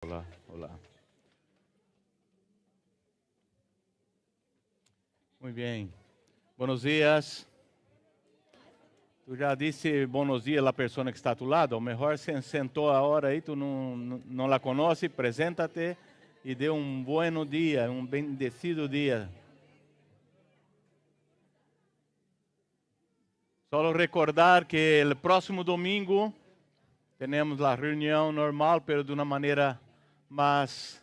Olá, olá. Muito bem. Buenos dias. Tu já disse buenos dias à pessoa que está a tu lado? Ou melhor, se sentou a hora aí, tu não la conhece, apresenta-te e dê um bom dia, um bendecido dia. Só recordar que o próximo domingo temos a reunião normal, pero de uma maneira mais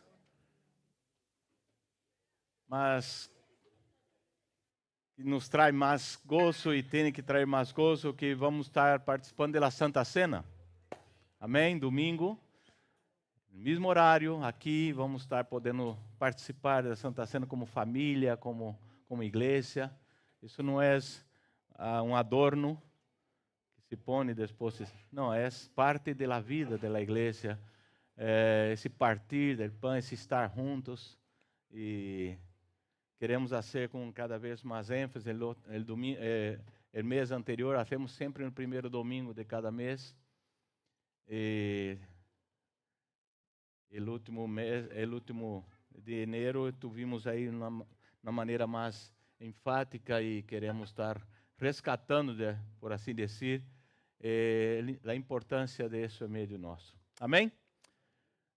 que nos traz mais gozo e tem que trazer mais gozo, que vamos estar participando da Santa Cena. Amém? Domingo, no mesmo horário, aqui vamos estar podendo participar da Santa Cena como família, como igreja. Isso não é um adorno que se põe depois. Não, é parte da vida da igreja. Esse partir do pão, esse estar juntos. E queremos fazer com cada vez mais ênfase. O mês anterior, fazemos sempre no primeiro domingo de cada mês. E o último de janeiro, tivemos aí uma maneira mais enfática e queremos estar rescatando, por assim dizer, a importância desse meio nosso. Amém?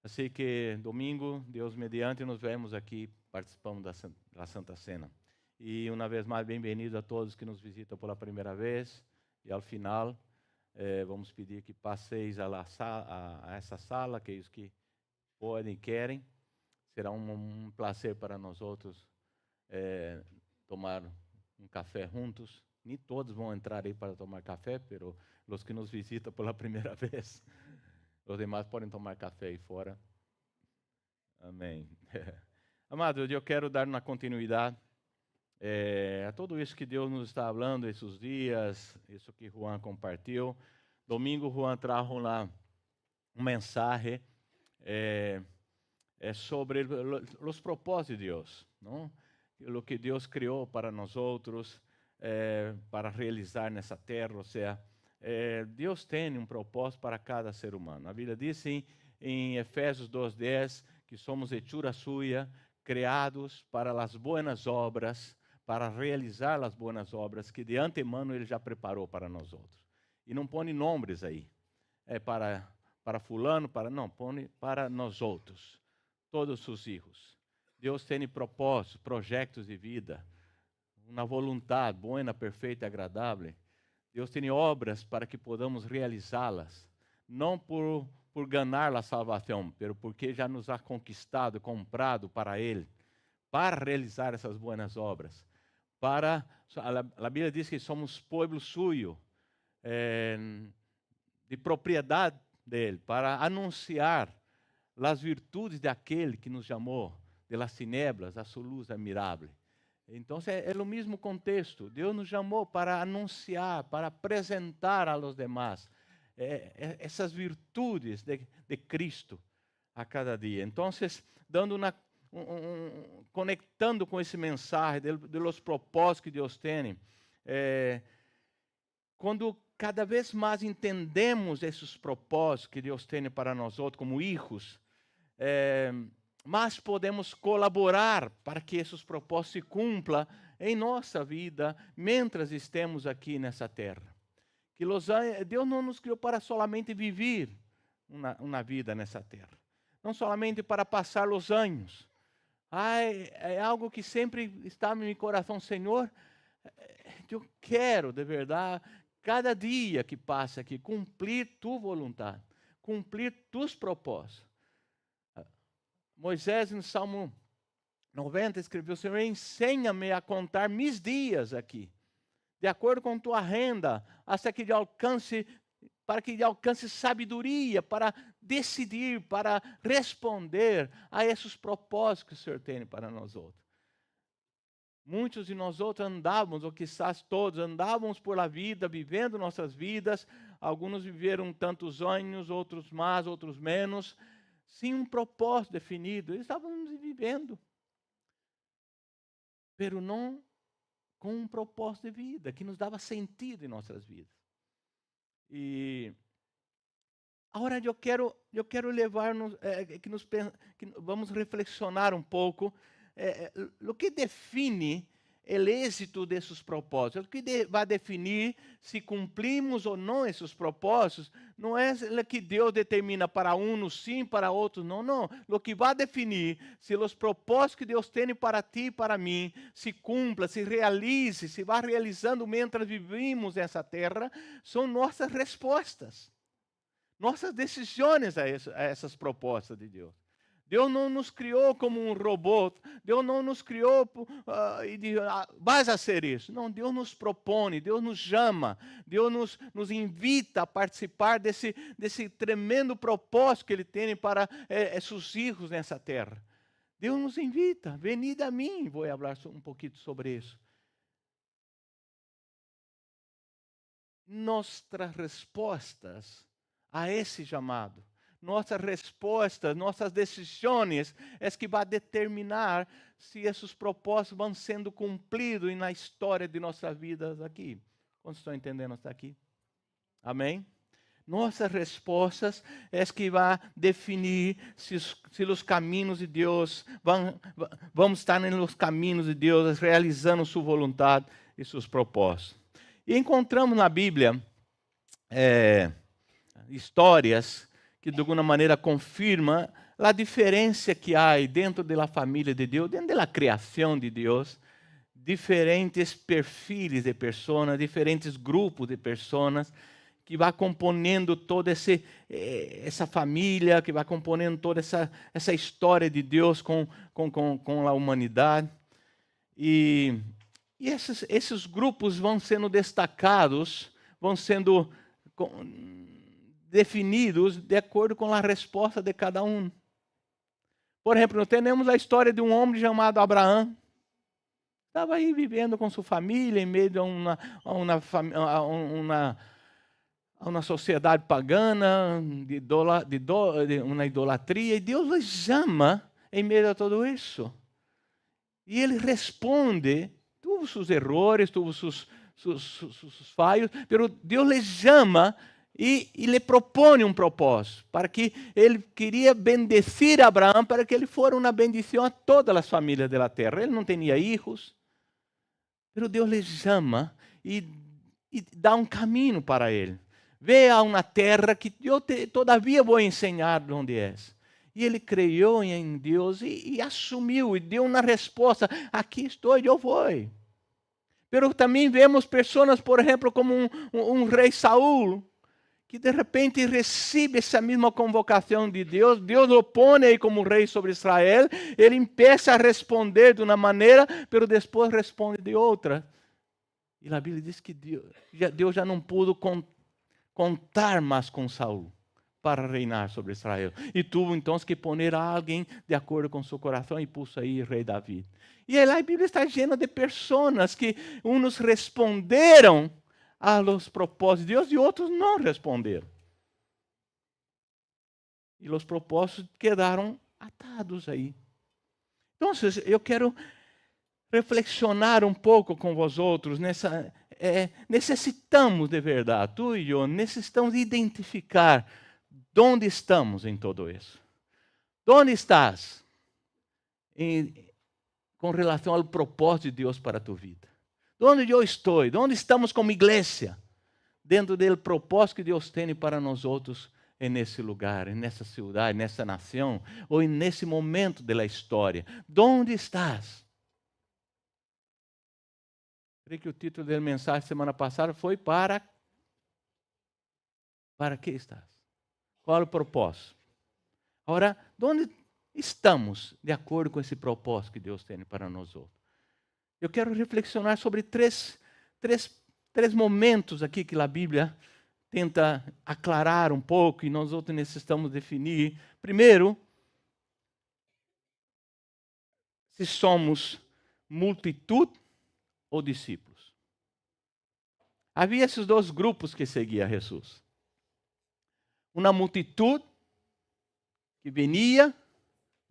Assim que domingo, Deus mediante, nos vemos aqui participando da Santa Cena. E uma vez mais, bem-vindo a todos que nos visitam pela primeira vez. E ao final, vamos pedir que passeis a essa sala, aqueles que podem e querem. Será um prazer para nós outros tomar um café juntos. Nem todos vão entrar aí para tomar café, pero os que nos visitam pela primeira vez, os demais podem tomar café aí fora. Amém. Amados, eu quero dar uma continuidade a tudo isso que Deus nos está falando esses dias, isso que Juan compartilhou. Domingo, Juan trajo lá mensagem sobre os propósitos de Deus, não? O que Deus criou para nós outros, para realizar nessa terra, ou seja, Deus tem um propósito para cada ser humano. A Bíblia diz em Efésios 2:10 que somos hechura suya, criados para as boas obras, para realizar as boas obras que de antemano Ele já preparou para nós outros. E não põe nomes aí, para fulano, não, põe para nós outros, todos os filhos. Deus tem propósitos, projetos de vida, uma vontade boa, perfeita e agradável. Deus tem obras para que podamos realizá-las, não por ganhar a salvação, mas porque já nos ha conquistado, comprado para Ele, para realizar essas boas obras. A Bíblia diz que somos povo suyo, de propriedade dele, para anunciar as virtudes daquele que nos chamou de las tinieblas a sua luz admirável. Então, é o mesmo contexto. Deus nos chamou para anunciar, para apresentar a los demás essas virtudes de Cristo a cada dia. Então, dando conectando com esse mensagem de los propósitos que Deus tem, quando cada vez mais entendemos esses propósitos que Deus tem para nós outros como filhos, mas podemos colaborar para que esses propósitos se cumpram em nossa vida, mientras estemos aqui nessa terra. Que Deus não nos criou para solamente viver uma vida nessa terra, não solamente para passar os anos. É algo que sempre está no meu coração, Senhor. Eu quero, de verdade, cada dia que passa aqui, cumprir tua vontade, cumprir tus propósitos. Moisés, no Salmo 90, escreveu: Senhor, ensina-me a contar meus dias aqui, de acordo com tua renda, para que alcance sabedoria, para decidir, para responder a esses propósitos que o Senhor tem para nós outros. Muitos de nós outros andávamos, ou quizás todos, andávamos por la vida, vivendo nossas vidas. Alguns viveram tantos anos, outros mais, outros menos, sem um propósito definido. Eles estavam vivendo, pero não com um propósito de vida, que nos dava sentido em nossas vidas. E Agora eu quero levar-nos, que vamos reflexionar um pouco o que define o êxito desses propósitos. O que vai definir se cumprimos ou não esses propósitos não é o que Deus determina para uns sim, para outros não, não. O que vai definir se os propósitos que Deus tem para ti e para mim se cumpra, se realize, se vá realizando mientras vivimos nessa terra, são nossas respostas. Nossas decisões a essas propostas de Deus. Deus não nos criou como um robô. Deus não nos criou e diz, vais a ser isso. Não, Deus nos propõe, Deus nos chama, Deus nos invita a participar desse tremendo propósito que Ele tem para seus filhos nessa terra. Deus nos invita, venid a mim. Vou falar um pouquinho sobre isso. Nossas respostas a esse chamado, nossas respostas, nossas decisões, é que vai determinar se esses propósitos vão sendo cumpridos na história de nossas vidas aqui. Quando estão entendendo até aqui? Amém? Nossas respostas é que vai definir se os caminhos de Deus vamos estar nos caminhos de Deus, realizando sua vontade e seus propósitos. E encontramos na Bíblia histórias que de alguma maneira confirmam a diferença que há dentro da família de Deus, dentro da criação de Deus, diferentes perfis de pessoas, diferentes grupos de pessoas que vai componendo toda essa família, que vai componendo toda essa história de Deus com a humanidade. E esses grupos vão sendo destacados, vão sendo definidos de acordo com a resposta de cada um. Por exemplo, nós temos a história de um homem chamado Abraão. Estava aí vivendo com sua família em meio a uma sociedade pagana, de uma idolatria, e Deus os chama em meio a tudo isso. E ele responde, tuvo seus erros, tuvo seus falhos, mas Deus lhe chama e lhe propõe um propósito, para que ele queria bendecir Abraão, para que ele fosse uma bendição a todas as famílias da terra. Ele não tinha filhos, mas Deus lhe chama e dá um caminho para ele. Vê a uma terra que eu todavia vou ensinar onde é. E ele creu em Deus e assumiu, e deu uma resposta: aqui estou, eu vou. Mas também vemos pessoas, por exemplo, como um rei Saul, que de repente recebe essa mesma convocação de Deus, Deus o põe aí como rei sobre Israel, ele começa a responder de uma maneira, mas depois responde de outra. E a Bíblia diz que Deus já não pôde contar mais com Saul para reinar sobre Israel. E teve então que poner a alguém de acordo com seu coração e pôs aí rei Davi. E aí a Bíblia está cheia de pessoas que uns responderam aos propósitos de Deus e outros não responderam. E os propósitos quedaram atados aí. Então, eu quero reflexionar um pouco com vós outros nessa. Necessitamos de verdade, tu e eu, necessitamos identificar onde estamos em tudo isso. Onde estás com relação ao propósito de Deus para a tua vida? Onde eu estou? Onde estamos como igreja? Dentro do propósito que Deus tem para nós outros nesse lugar, nessa cidade, nessa nação, ou nesse momento da história. Onde estás? Creio que o título da mensagem semana passada foi para que estás? Qual é o propósito? Agora, onde estamos de acordo com esse propósito que Deus tem para nós outros? Eu quero reflexionar sobre três momentos aqui que a Bíblia tenta aclarar um pouco e nós outros necessitamos definir. Primeiro, se somos multitud ou discípulos. Havia esses dois grupos que seguiam Jesus. Uma multitud que venia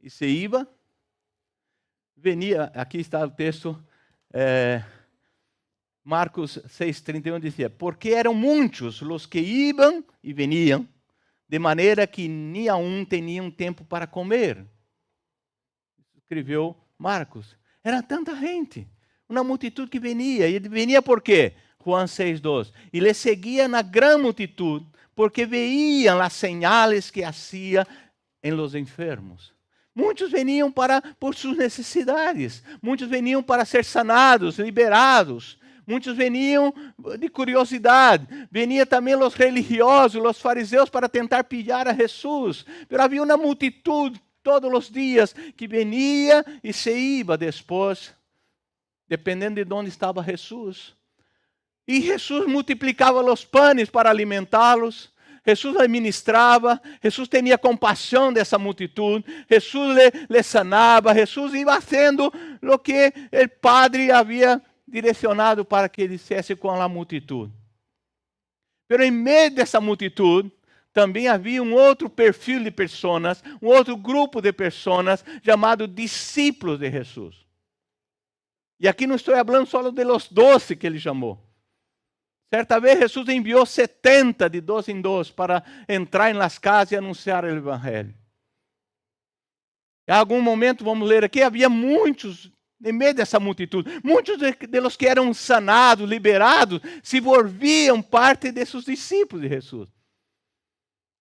e se ia. Aqui está o texto, Marcos 6:31 dizia: porque eram muitos os que iam e veniam de maneira que nem a um tinham tempo para comer. Escreveu Marcos. Era tanta gente, uma multidão que venia. E venia por quê? Juan 6:2. E le seguia na grande multidão, porque veían as señales que hacía en los enfermos. Muitos veniam por suas necessidades. Muitos veniam para ser sanados, liberados. Muitos veniam de curiosidade. Veniam também os religiosos, os fariseus, para tentar pilhar a Jesus. Mas havia uma multidão todos os dias que venia e se ia depois, dependendo de onde estava Jesus. E Jesus multiplicava os pães para alimentá-los. Jesus administrava, Jesus tinha compaixão dessa multidão, Jesus le sanava, Jesus ia fazendo o que o Padre havia direcionado para que ele fizesse com a multidão. Mas em meio dessa multidão, também havia um outro perfil de pessoas, um outro grupo de pessoas, chamado discípulos de Jesus. E aqui não estou falando só de los 12 que ele chamou. Certa vez Jesus enviou 70 de 2 em 2 para entrar nas casas e anunciar o Evangelho. Em algum momento, vamos ler aqui, havia muitos, em meio dessa multidão, muitos deles que eram sanados, liberados, se volviam parte desses discípulos de Jesus.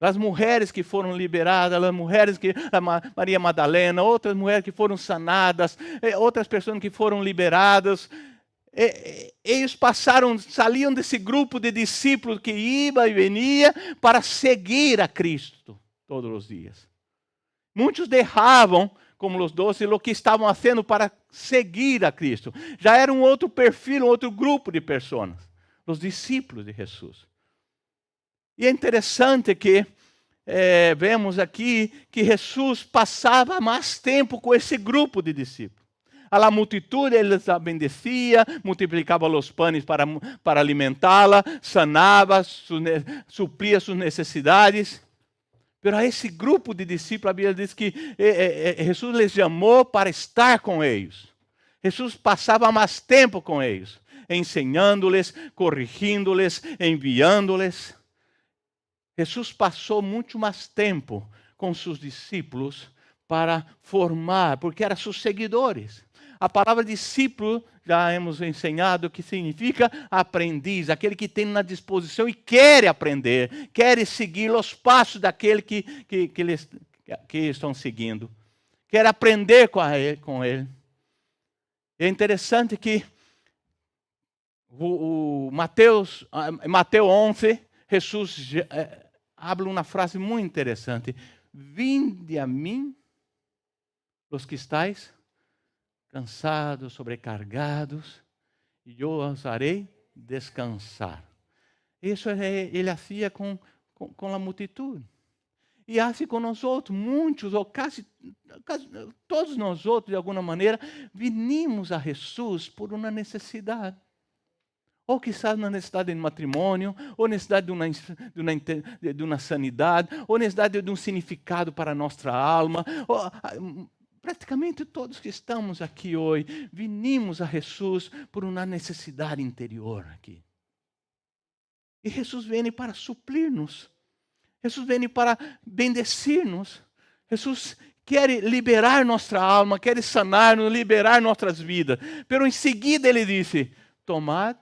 As mulheres que foram liberadas, as mulheres que, a Maria Madalena, outras mulheres que foram sanadas, outras pessoas que foram liberadas. Eles saíam desse grupo de discípulos que ia e venia para seguir a Cristo todos os dias. Muitos deixavam, como os 12, o que estavam fazendo para seguir a Cristo. Já era um outro perfil, um outro grupo de pessoas, os discípulos de Jesus. E é interessante que vemos aqui que Jesus passava mais tempo com esse grupo de discípulos. A la multidão ele bendecia, multiplicava os pães para alimentá-la, sanava, supria suas necessidades. Mas a esse grupo de discípulos, a Bíblia diz que Jesus les chamou para estar com eles. Jesus passava mais tempo com eles, ensinando-lhes, corrigindo-lhes, enviando-lhes. Jesus passou muito mais tempo com seus discípulos para formar, porque eram seus seguidores. A palavra discípulo, já hemos ensinado, que significa aprendiz, aquele que tem na disposição e quer aprender, quer seguir os passos daquele que estão seguindo, quer aprender com ele. É interessante que Mateus 11, Jesus habla uma frase muito interessante: vinde a mim, os que estáis cansados, sobrecargados, e eu os farei descansar. Isso ele fazia com a multidão. E assim com nós outros, muitos, ou quase todos nós outros, de alguma maneira, vinimos a Jesus por uma necessidade. Ou quizás uma necessidade de matrimônio, ou necessidade de uma sanidade, ou necessidade de um significado para a nossa alma. Praticamente todos que estamos aqui hoje, vinimos a Jesus por uma necessidade interior aqui. E Jesus vem para suprir-nos. Jesus vem para bendecir-nos. Jesus quer liberar nossa alma, quer sanar-nos, liberar nossas vidas. Pero em seguida ele disse: tomad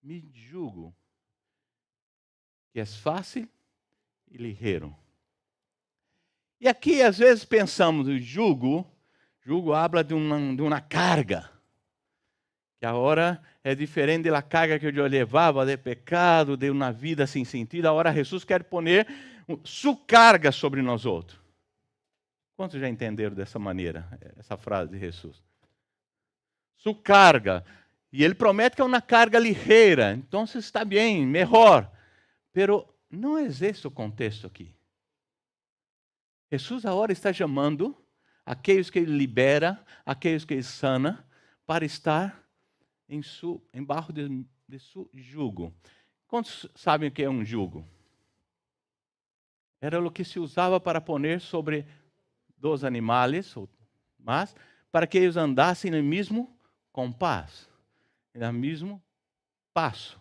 mi jugo, que é fácil e ligeiro. E aqui, às vezes, pensamos no jugo habla de uma carga, que agora é diferente da carga que eu levava de pecado, de uma vida sem sentido. Agora Jesus quer pôr sua carga sobre nós outros. Quantos já entenderam dessa maneira, essa frase de Jesus? Sua carga. E ele promete que é uma carga ligeira, então está bem, melhor. Pero não é esse o contexto aqui. Jesus agora está chamando aqueles que ele libera, aqueles que ele sana, para estar embaixo de seu jugo. Quantos sabem o que é um jugo? Era o que se usava para pôr sobre dos animais, mas para que eles andassem no mesmo compás, no mesmo passo,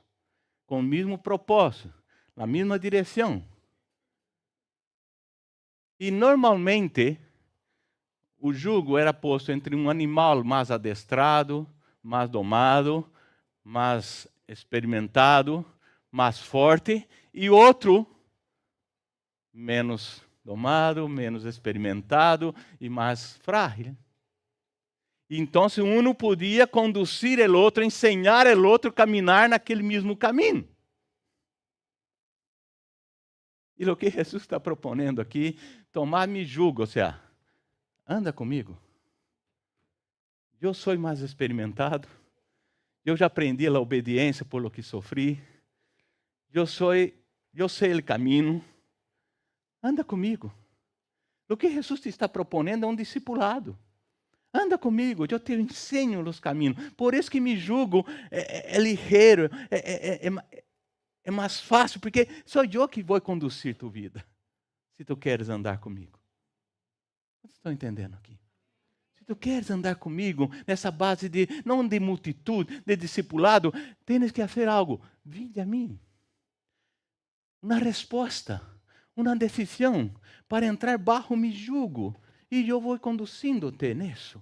com o mesmo propósito, na mesma direção. E normalmente o jugo era posto entre um animal mais adestrado, mais domado, mais experimentado, mais forte, e outro menos domado, menos experimentado e mais frágil. Então, um não podia conduzir o outro, ensinar o outro a caminhar naquele mesmo caminho. E o que Jesus está propondo aqui, tomar mi jugo, ou seja, anda comigo. Eu sou mais experimentado, eu já aprendi a obediência por lo que sofri, eu sei o caminho, anda comigo. O que Jesus te está propondo é um discipulado. Anda comigo, eu te ensino os caminhos. Por isso que me julgo é ligeiro, é mais fácil, porque sou eu que vou conduzir tua vida, se tu queres andar comigo. Vocês estão entendendo aqui? Se tu queres andar comigo nessa base de, não de multitude, de discipulado, tens que fazer algo. Vinde a mim. Uma resposta, uma decisão para entrar bajo mi jugo. E eu vou conduzindo-te nisso.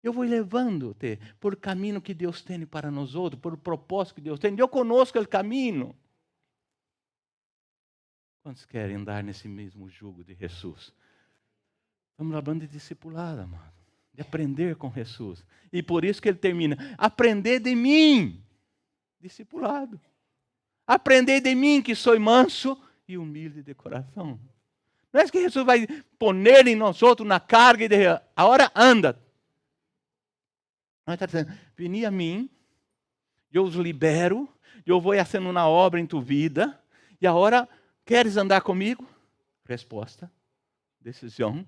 Eu vou levando-te por o caminho que Deus tem para nós outros, por o propósito que Deus tem. Eu conosco o caminho. Quantos querem andar nesse mesmo jugo de Jesus? Estamos falando de discipulado, amado. De aprender com Jesus. E por isso que ele termina. Aprender de mim. Discipulado. Aprender de mim que sou manso e humilde de coração. Não é que Jesus vai poner em nós outros na carga e dizer, agora anda. Ele está dizendo, vini a mim, eu os libero, eu vou fazendo uma obra em tua vida, e agora, queres andar comigo? Resposta, decisão.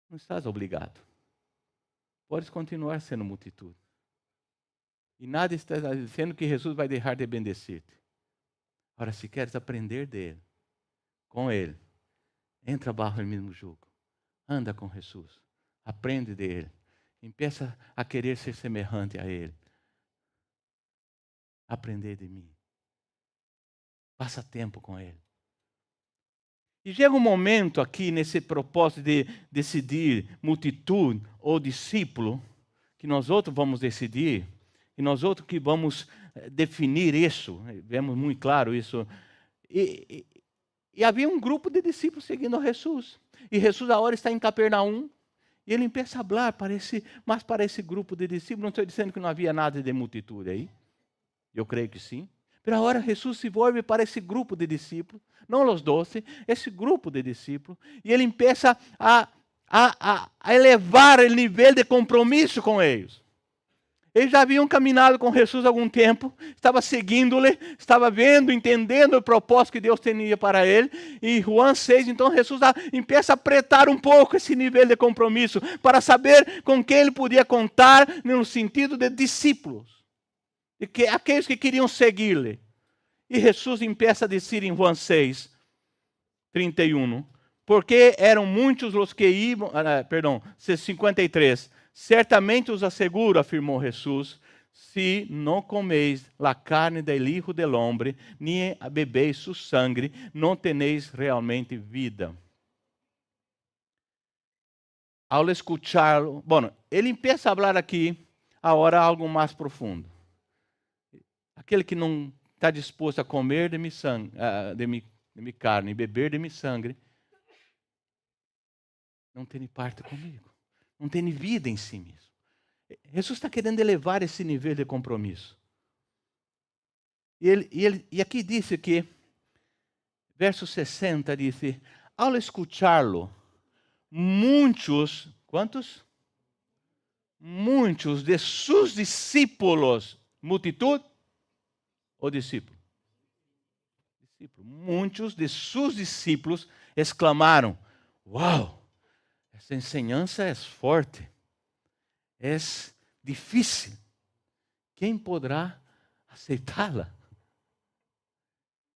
Não estás obrigado. Podes continuar sendo multitude. E nada está dizendo que Jesus vai deixar de bendecir-te. Agora, se queres aprender dele, com ele, entra abaixo do mesmo jugo. Anda com Jesus. Aprende dele. Empieza a querer ser semelhante a ele. Aprender de mim. Passa tempo com ele. E chega um momento aqui, nesse propósito de decidir multitude ou discípulo, que nós outros vamos decidir, e nós outros que vamos definir isso, vemos muito claro isso. E havia um grupo de discípulos seguindo a Jesus. E Jesus agora está em Capernaum, e ele empieza a falar para esse grupo de discípulos. Não estou dizendo que não havia nada de multitude aí. Eu creio que sim. Mas agora Jesus se volve para esse grupo de discípulos, não os 12, esse grupo de discípulos, e ele empieza a elevar o nível de compromisso com eles. Eles já haviam caminhado com Jesus há algum tempo, estava seguindo-lhe, estava vendo, entendendo o propósito que Deus tinha para ele. E João 6, então Jesus empieza a apertar um pouco esse nível de compromisso, para saber com quem ele podia contar no sentido de discípulos. De que aqueles que queriam seguir-lhe. E Jesus empieza a dizer em João 6, 31, porque eram muitos os que iam, 53, certamente os asseguro, afirmou Jesus, se não comeis a carne del Hijo del Hombre, nem bebeis su sangue, não tenéis realmente vida. Ao escuchá-lo, ele empieza a falar aqui, agora algo mais profundo. Aquele que não está disposto a comer de minha carne e beber de minha sangue, não tem parte comigo. Não tem vida em si mesmo. Jesus está querendo elevar esse nível de compromisso. E aqui disse que, verso 60, disse, ao escuchá-lo, muitos, quantos? Muitos de seus discípulos, multitude ou discípulo? Discípulo. Muitos de seus discípulos exclamaram, uau, essa enseñança é forte, é difícil, quem poderá aceitá-la?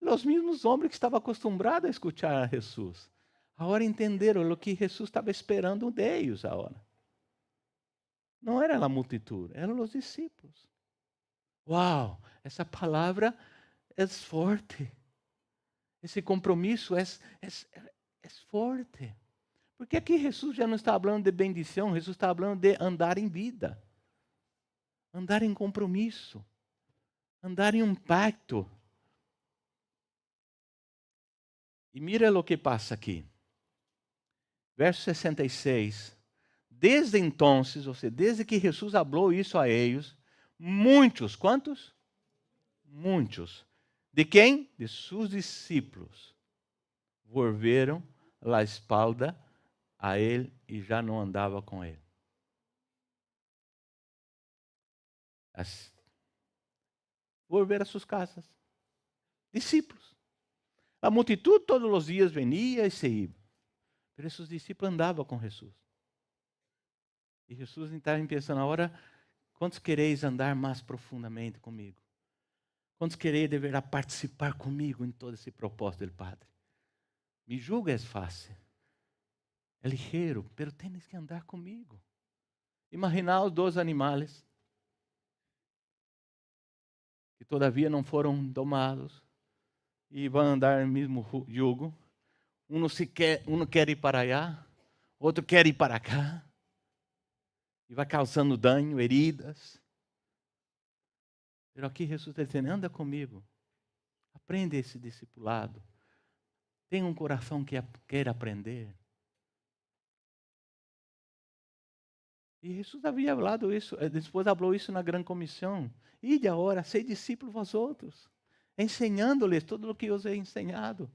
Os mesmos homens que estavam acostumados a escutar a Jesus, agora entenderam o que Jesus estava esperando deles agora. Não era a multidão, eram os discípulos. Uau, essa palavra é forte. Esse compromisso é forte. Porque aqui Jesus já não está falando de bendição, Jesus está falando de andar em vida. Andar em compromisso. Andar em um pacto. E mira o que passa aqui. Verso 66. Desde então, ou seja, desde que Jesus falou isso a eles, muitos, quantos? Muitos. De quem? De seus discípulos. Volveram a espalda a ele e já não andava com ele. Volveram às suas casas. Discípulos. A multitud todos os dias venia e se ia. Mas esses discípulos andavam com Jesus. E Jesus estava pensando, agora, quantos quereis andar mais profundamente comigo? Quantos quereis deverá participar comigo em todo esse propósito do Padre? Me julga é fácil. É ligeiro, pero tens que andar comigo. Imaginar os dois animais que todavia não foram domados e vão andar no mesmo jugo. Um quer ir para allá, outro quer ir para cá. E vai causando dano, heridas. Mas aqui Jesus está dizendo, anda comigo. Aprende esse discipulado. Tenha um coração que quer aprender. E Jesus havia falado isso, depois falou isso na grande comissão. Ide agora, ser discípulos vós outros, ensinando-lhes tudo o que eu os he ensinado.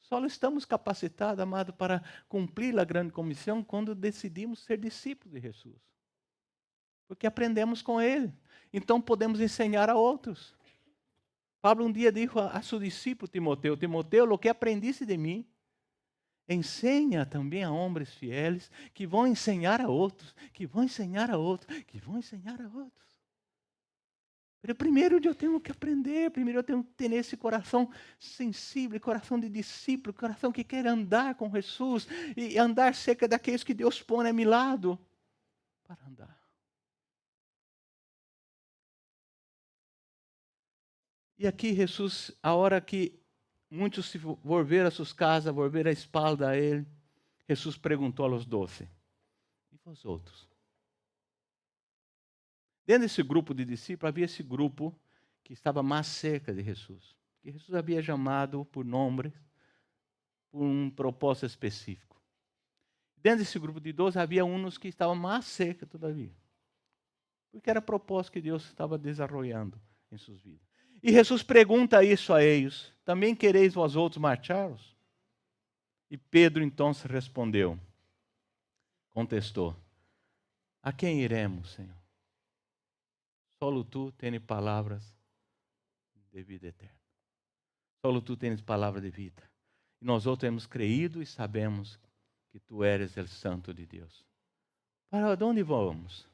Só estamos capacitados, amado, para cumprir a grande comissão quando decidimos ser discípulos de Jesus. Porque aprendemos com Ele. Então podemos ensinar a outros. Pablo um dia disse a seu discípulo Timoteu, Timoteu, o que aprendiste de mim, ensina também a homens fieles que vão ensinar a outros, que vão ensinar a outros, que vão ensinar a outros. Mas primeiro eu tenho que aprender, primeiro eu tenho que ter esse coração sensível, coração de discípulo, coração que quer andar com Jesus e andar cerca daqueles que Deus põe a meu lado para andar. E aqui Jesus, a hora que muitos se volveram a suas casas, volveram a espalda a ele, Jesus perguntou aos 12, e vós outros? Dentro desse grupo de discípulos, havia esse grupo que estava mais cerca de Jesus. Que Jesus havia chamado por nome, por um propósito específico. Dentro desse grupo de 12, havia uns que estavam mais cerca todavia. Porque era propósito que Deus estava desarrollando em suas vidas. E Jesus pergunta isso a eles: também quereis vós outros marcharos? E Pedro então se respondeu, contestou: a quem iremos, Senhor? Solo tu tens palavras de vida eterna. Solo tu tens palavra de vida. E nós outros temos creído e sabemos que tu eres o Santo de Deus. Para onde vamos?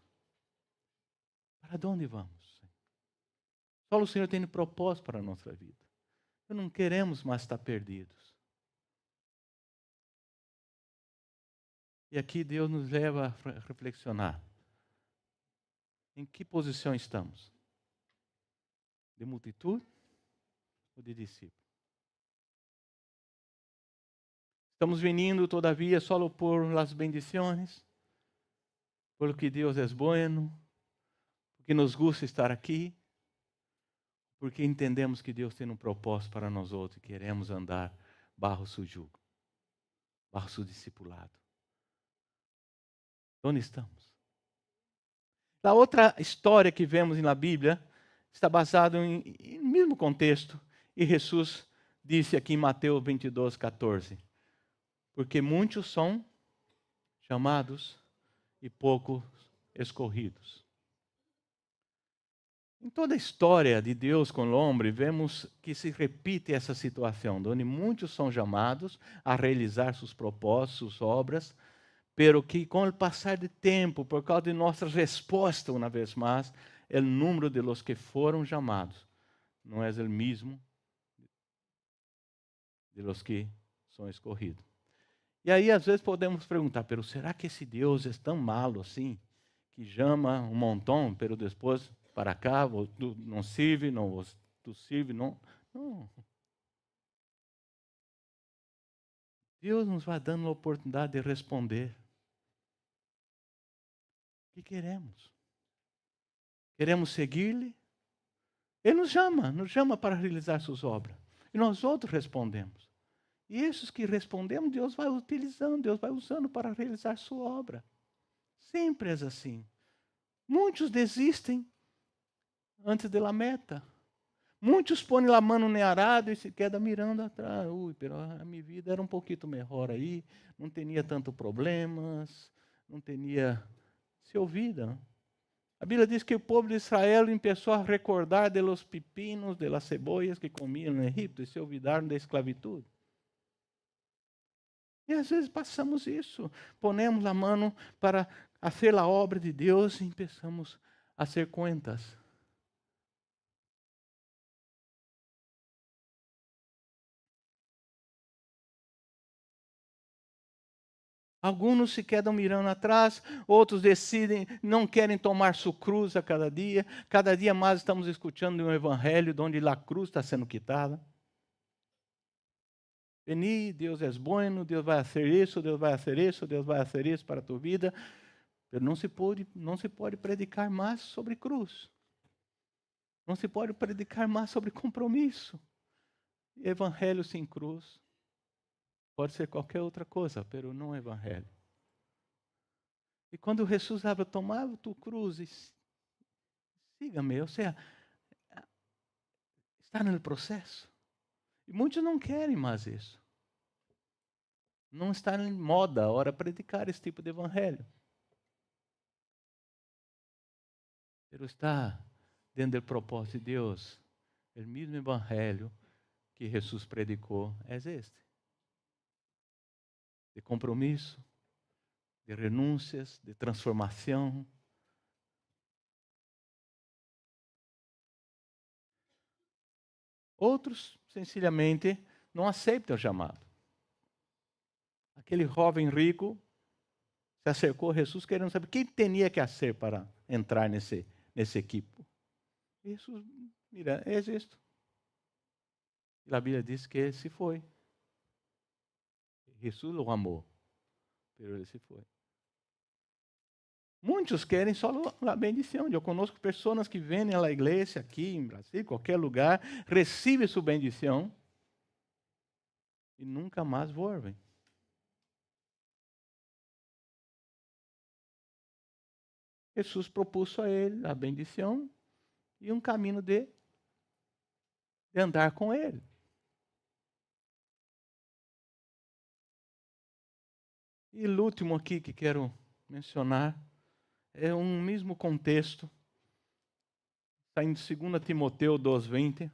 Para onde vamos? Só o Senhor tem propósito para a nossa vida. Não queremos mais estar perdidos. E aqui Deus nos leva a reflexionar. Em que posição estamos? De multitud ou de discípulo? Estamos vindo, todavia, só por las bendições, porque Deus é bueno, porque nos gusta estar aqui, porque entendemos que Deus tem um propósito para nós outros e queremos andar bajo seu jugo, bajo seu discipulado. Onde estamos? A outra história que vemos na Bíblia está baseada no mesmo contexto. E Jesus disse aqui em Mateus 22, 14. Porque muitos são chamados e poucos escolhidos. Em toda a história de Deus com o homem, vemos que se repite essa situação, onde muitos são chamados a realizar seus propósitos, suas obras, pero que com o passar do tempo, por causa de nossa resposta, uma vez mais, o número de los que foram chamados não é o mesmo de los que são escolhidos. E aí, às vezes, podemos perguntar, pero será que esse Deus é tão malo assim, que chama um montão, pero depois, para cá, tu não serve, não tu serve, não. Não. Deus nos vai dando a oportunidade de responder. O que queremos? Queremos seguir-lhe? Ele nos chama para realizar suas obras. E nós outros respondemos. E esses que respondemos, Deus vai utilizando, Deus vai usando para realizar sua obra. Sempre é assim. Muitos desistem antes da meta. Muitos põem a mão no arado e se quedam mirando atrás. Pero a minha vida era um pouquinho melhor aí, não tinha tantos problemas, não tinha se ouvida. A Bíblia diz que o povo de Israel começou a recordar de los pepinos, de las cebollas que comiam no Egito e se olvidaram da esclavitud. E às vezes passamos isso, ponemos a mão para fazer a obra de Deus e começamos a hacer contas. Alguns se quedam mirando atrás, outros decidem, não querem tomar sua cruz a cada dia. Cada dia mais estamos escutando um evangelho onde a cruz está sendo quitada. Veni, Deus é bueno, Deus vai fazer isso, Deus vai fazer isso, Deus vai fazer isso para a tua vida. Mas não se pode predicar mais sobre cruz. Não se pode predicar mais sobre compromisso. Evangelho sem cruz pode ser qualquer outra coisa, mas não evangelho. E quando Jesus habla, tomava tu cruz e siga-me, ou seja, está no processo. E muitos não querem mais isso. Não está em moda agora predicar esse tipo de evangelho. Mas está dentro do propósito de Deus. O mesmo evangelho que Jesus predicou é este. De compromisso, de renúncias, de transformação. Outros, sencillamente, não aceitam o chamado. Aquele jovem rico se acercou a Jesus querendo saber o que tinha que fazer para entrar nesse equipo. Jesus, mira, é isto. E a Bíblia diz que ele se foi. Jesus o amou, mas ele se foi. Muitos querem só a bendição. Eu conosco pessoas que vêm à igreja aqui em Brasil, em qualquer lugar, recebem sua bendição e nunca mais voltam. Jesus propôs a ele a bendição e um caminho de andar com ele. E o último aqui que quero mencionar é um mesmo contexto, está em 2 Timoteu 2:20,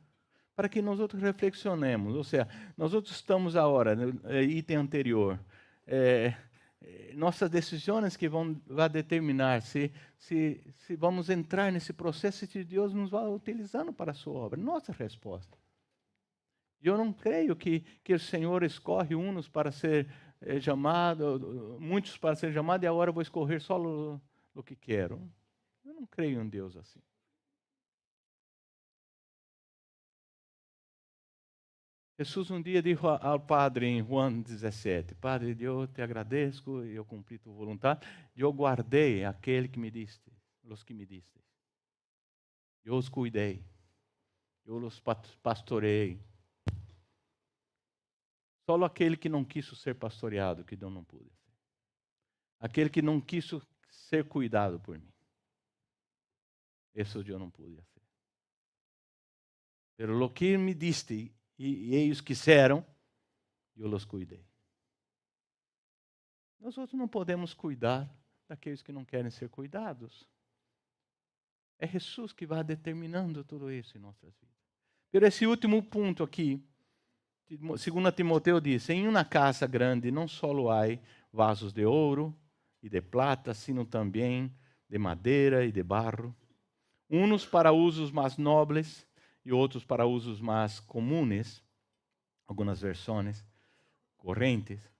para que nós outros reflexionemos. Ou seja, nós outros estamos agora, no item anterior, nossas decisões que vão determinar se vamos entrar nesse processo e se Deus nos vai utilizando para a sua obra. Nossa resposta. Eu não creio que o Senhor escolhe uns para ser chamado, muitos para ser chamado, e agora vou escolher só o que quero. Eu não creio em Deus assim. Jesus um dia disse ao Padre em João 17, Padre, eu te agradeço, eu cumpri tua vontade, eu guardei aquele que me diste, os que me diste. Eu os cuidei, eu os pastorei. Só aquele que não quis ser pastoreado, que eu não pude. Aquele que não quis ser cuidado por mim. Isso eu não pude fazer. Pero lo que me diste e eles quiseram, eu os cuidei. Nós outros não podemos cuidar daqueles que não querem ser cuidados. É Jesus que vai determinando tudo isso em nossas vidas. Pero esse último ponto aqui, 2 Timoteu diz, em uma casa grande não só há vasos de ouro e de prata, sino também de madeira e de barro, uns para usos mais nobres e outros para usos mais comuns, algumas versões correntes.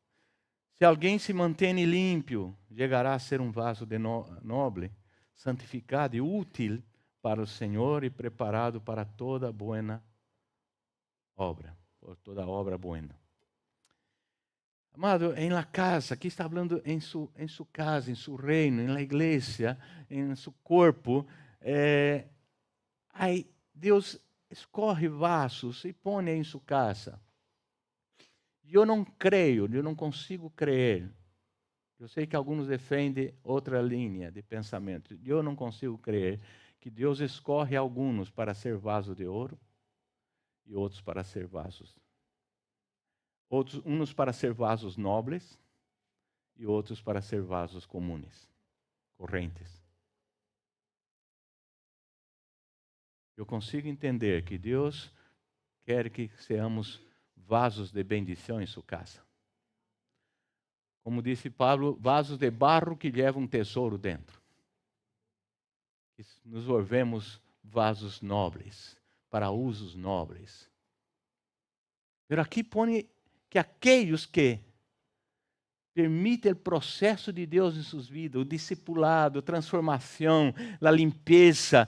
Se alguém se mantém limpo, chegará a ser um vaso de nobre, santificado e útil para o Senhor e preparado para toda boa obra, por toda obra boa. Amado, em la casa, aqui está falando em su casa, em su reino, em la igreja, em su corpo. Aí Deus escorre vasos e põe em sua casa. Eu não creio, eu não consigo crer. Eu sei que alguns defendem outra linha de pensamento. Eu não consigo crer que Deus escorre alguns para ser vaso de ouro e outros para ser vasos. Uns para ser vasos nobres e outros para ser vasos comuns, correntes. Eu consigo entender que Deus quer que sejamos vasos de bendição em sua casa. Como disse Paulo, vasos de barro que levam um tesouro dentro. Que nos volvemos vasos nobres, para usos nobres. Mas aqui põe que aqueles que permitem o processo de Deus em suas vidas, o discipulado, a transformação, a limpeza,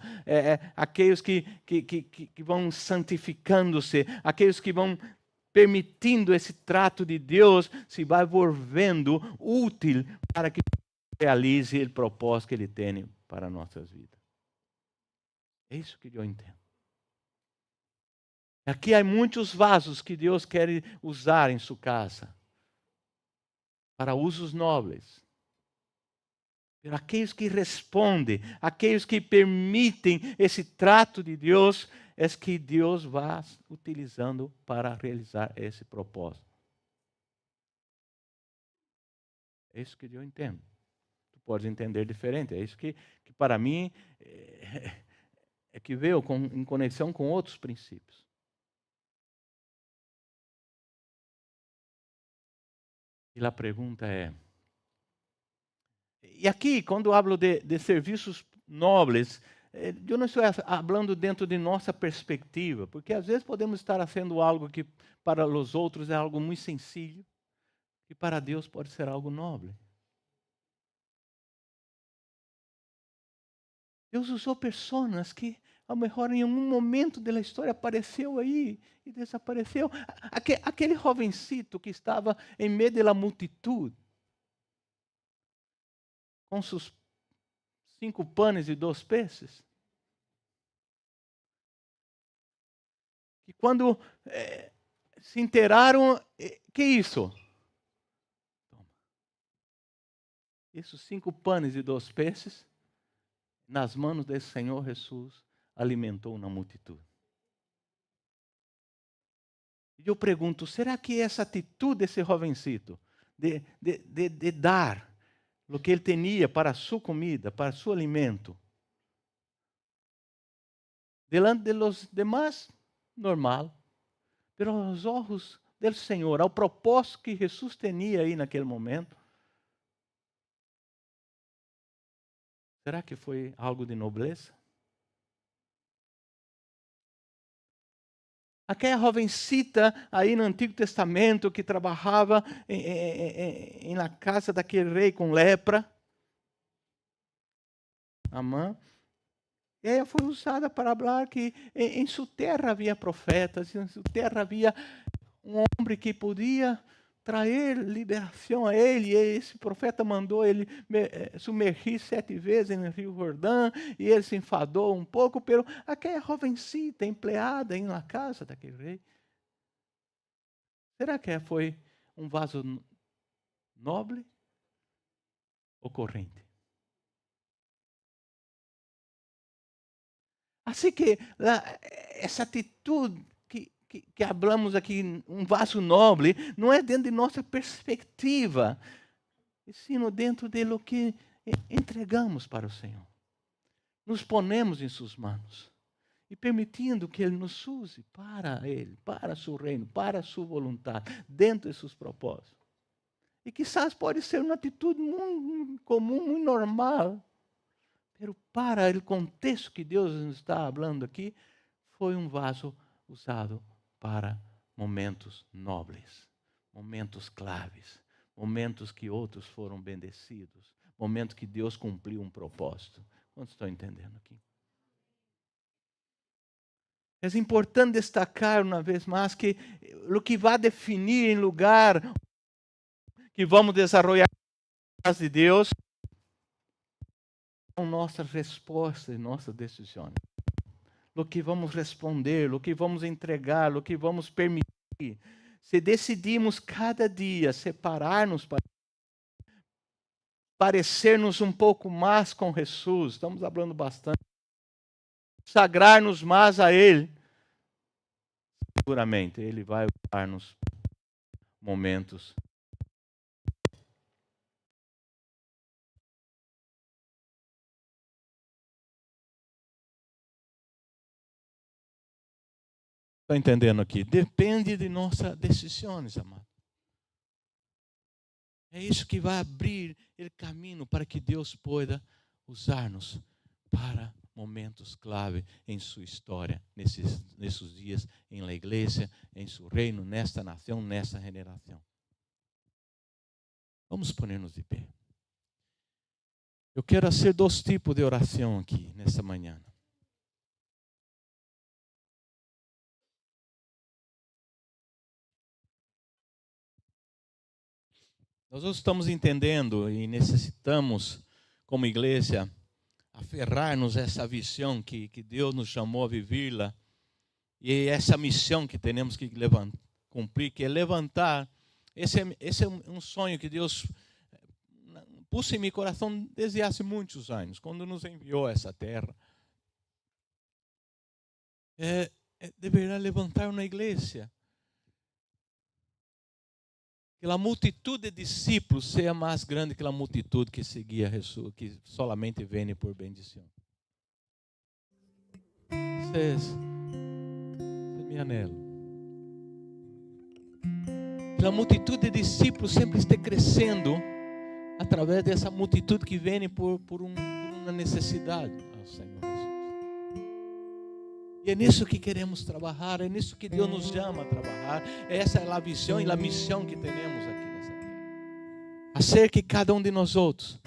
aqueles que vão santificando-se, aqueles que vão permitindo esse trato de Deus, se vai volvendo útil para que realize o propósito que Ele tem para nossas vidas. É isso que eu entendo. Aqui há muitos vasos que Deus quer usar em sua casa, para usos nobres. Para aqueles que respondem, aqueles que permitem esse trato de Deus, é que Deus vai utilizando para realizar esse propósito. É isso que eu entendo. Tu pode entender diferente. É isso que para mim, é que veio em conexão com outros princípios. E a pergunta é... E aqui, quando hablo de serviços nobres, eu não estou falando dentro de nossa perspectiva, porque às vezes podemos estar fazendo algo que para os outros é algo muito sencillo, e para Deus pode ser algo nobre. Deus usou pessoas que, ao melhor, em um momento da história, apareceu aí e desapareceu. Aquele jovencito que estava em meio da multidão, com seus 5 panes e 2 peixes. E quando se inteiraram, que isso? Esses 5 panes e 2 peixes, nas mãos desse Senhor Jesus, alimentou uma multidão. E eu pergunto, será que essa atitude desse jovencito, de dar o que ele tinha para a sua comida, para seu alimento, delante de los demás, normal, pero aos olhos do Senhor, ao propósito que Jesus tinha aí naquele momento, será que foi algo de nobreza? Aquela jovencita aí no Antigo Testamento que trabalhava na casa daquele rei com lepra, Amã, e ela foi usada para falar que em sua terra havia profetas, em sua terra havia um homem que podia trazer liberação a ele. E esse profeta mandou ele submergir 7 vezes no Rio Jordão, e ele se enfadou um pouco, pero aquela jovencita empleada na casa daquele rei, será que foi um vaso nobre ou corrente? Assim que essa atitude que falamos aqui, um vaso nobre, não é dentro de nossa perspectiva, e sim dentro de lo que entregamos para o Senhor. Nos ponemos em suas mãos e permitindo que Ele nos use para Ele, para seu reino, para a sua vontade, dentro de seus propósitos. E quizás pode ser uma atitude muito comum, muito normal, mas para o contexto que Deus nos está falando aqui, foi um vaso usado para momentos nobres, momentos claves, momentos que outros foram bendecidos, momentos que Deus cumpriu um propósito. Quantos estão entendendo aqui? É importante destacar uma vez mais que o que vai definir em lugar que vamos desenvolver a paz de Deus com nossas respostas e nossas decisões. O que vamos responder, o que vamos entregar, o que vamos permitir. Se decidimos cada dia separar-nos para parecer-nos um pouco mais com Jesus, estamos falando bastante, sagrar-nos mais a Ele, seguramente Ele vai dar-nos momentos. Estou entendendo aqui? Depende de nossas decisões, amado. É isso que vai abrir o caminho para que Deus possa usar-nos para momentos clave em sua história, nesses dias, em la igreja, em seu reino, nesta nação, nesta geração. Vamos pôr-nos de pé. Eu quero fazer 2 tipos de oração aqui, nesta manhã. Nós estamos entendendo e necessitamos, como igreja, aferrar-nos a essa visão que Deus nos chamou a vivê-la, e essa missão que temos que cumprir, que é levantar. Esse é um sonho que Deus pôs em meu coração desde há muitos anos, quando nos enviou a essa terra. Deverá levantar uma igreja. Que a multitude de discípulos seja mais grande que a multitude que seguia Jesus, que solamente vem por bendição. Esse é meu anelo. Que a multitude de discípulos sempre esteja crescendo através dessa multitude que vem por uma necessidade ao Senhor Jesus. E é nisso que queremos trabalhar, é nisso que Deus nos chama a trabalhar. Essa é a visão e a missão que temos aqui nessa terra. Hacer que cada um de nós outros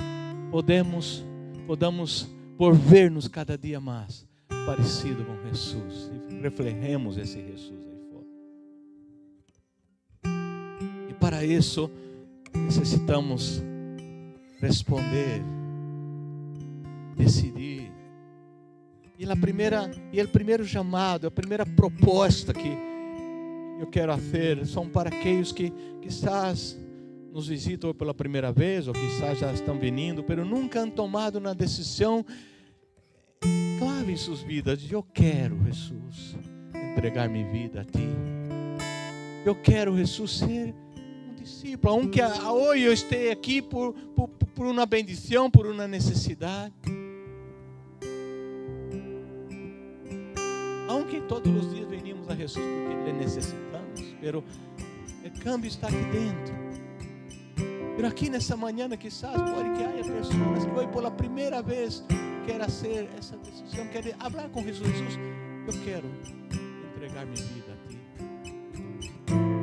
podamos por ver-nos cada dia mais parecido com Jesus e reflejemos esse Jesus aí fora. E para isso necessitamos responder, decidir. E o primeiro chamado, a primeira proposta que eu quero fazer são para aqueles que quizás nos visitam pela primeira vez, ou quizás já estão vindo, mas nunca han tomado uma decisão clave em suas vidas. Eu quero, Jesus, entregar minha vida a Ti. Eu quero, Jesus, ser um discípulo, aunque hoje eu esteja aqui por uma bendição, por uma necessidade. Aunque todos os dias venimos a Jesus porque Ele necessitamos, mas o câmbio está aqui dentro. Mas aqui nessa manhã, quizás pode que haja pessoas que hoje pela primeira vez querem fazer essa decisão, querem falar com Jesus. Jesus, eu quero entregar minha vida a Ti.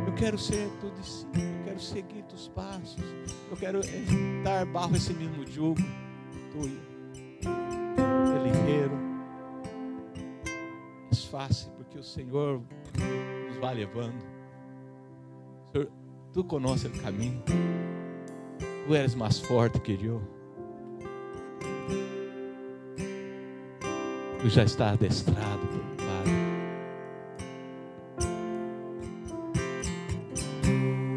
Eu quero ser Tu discípulo, eu quero seguir Tus passos, eu quero estar bajo esse mesmo jugo Tuyo, ligeiro. Fácil, porque o Senhor nos vai levando. Senhor, Tu conheces o caminho. Tu eres mais forte que eu. Tu já estás adestrado por Pai.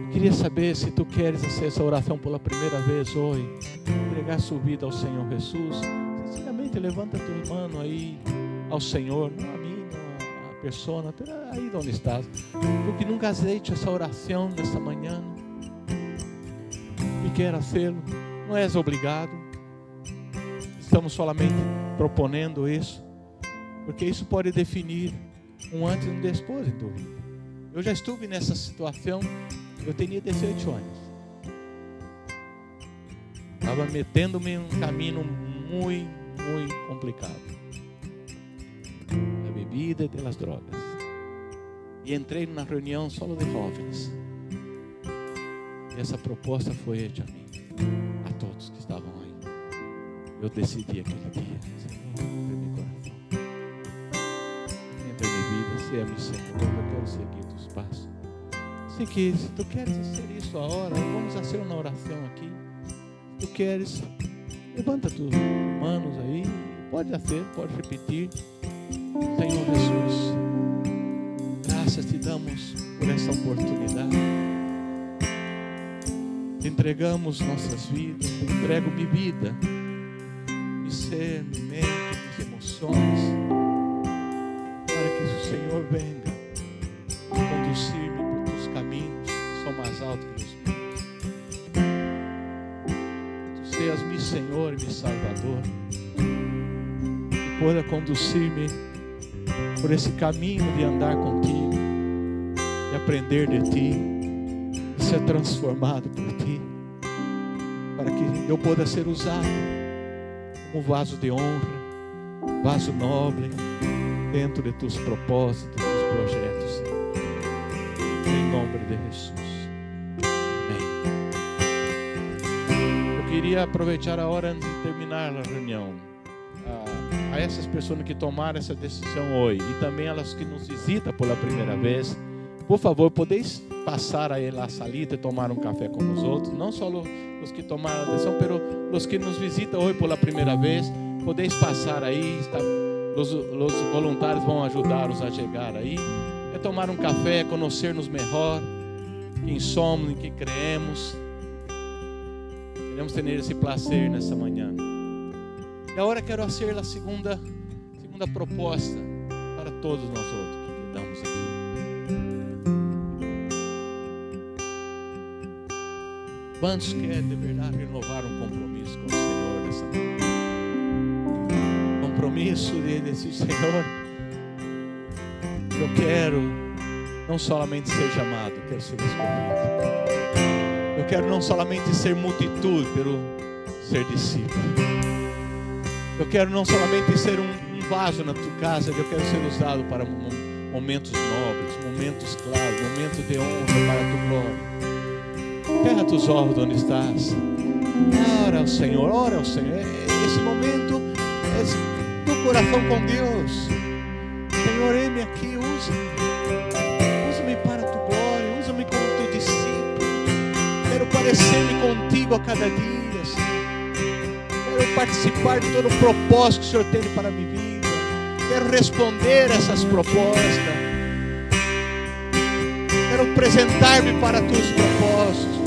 Eu queria saber se Tu queres fazer essa oração pela primeira vez hoje, entregar sua vida ao Senhor Jesus. Sinceramente, levanta tua mão aí ao Senhor, não a mim, persona, aí onde estás, tu que nunca has feito essa oração desta manhã e quer fazê-lo, não és obrigado, estamos solamente proponendo isso, porque isso pode definir um antes e um depois em tua vida. Eu já estive nessa situação, eu tinha 18 anos, estava metendo-me em um caminho muito complicado. Vida das drogas, e entrei numa reunião solo de jovens, e essa proposta foi feita a mim, a todos que estavam aí. Eu decidi aquele dia, Senhor, entre meu coração, entre minha vida, seja-me Senhor, eu quero seguir Tus passos. Assim que se Tu queres fazer isso agora, vamos fazer uma queres, levanta tuas manos aí, pode fazer, pode repetir. Senhor Jesus, graças te damos por essa oportunidade. Te entregamos nossas vidas, te entrego minha vida, meu ser, minha mente, minhas emoções, para que o Senhor venha conduzir-me por teus caminhos que são mais altos que os meus. Tu seas meu Senhor e meu Salvador, e possa conduzir-me por esse caminho de andar contigo, de aprender de ti, de ser transformado por ti, para que eu possa ser usado como vaso de honra, vaso nobre, dentro de teus propósitos, teus projetos, em nome de Jesus. Amém. Eu queria aproveitar a hora antes de terminar a reunião, a essas pessoas que tomaram essa decisão hoje e também elas que nos visitam pela primeira vez, por favor, podeis passar aí na salita e tomar um café com os outros, não só os que tomaram a decisão, mas os que nos visitam hoje pela primeira vez, podeis passar aí, os voluntários vão ajudar-os a chegar aí, é tomar um café, conhecer-nos melhor, quem somos, em quem creemos. Queremos ter esse prazer nessa manhã. E agora quero fazer a segunda proposta para todos nós outros que estamos aqui. Quantos querem de verdade renovar um compromisso com o Senhor nessa manhã? Compromisso de dizer, Senhor, eu quero não somente ser chamado, eu quero ser escolhido. Eu quero não somente ser multitude, quero ser discípulo. Eu quero não somente ser um vaso na tua casa, eu quero ser usado para momentos nobres, momentos claros, momentos de honra para a tua glória. Fecha teus olhos onde estás. Ora ao Senhor, ora ao Senhor. Esse momento é teu coração com Deus. Senhor, eis-me aqui, usa-me para a tua glória, usa-me como teu discípulo. Quero parecer-me contigo a cada dia. Quero participar de todo o propósito que o Senhor tem para a minha vida. Quero responder essas propostas. Quero apresentar-me para teus propósitos.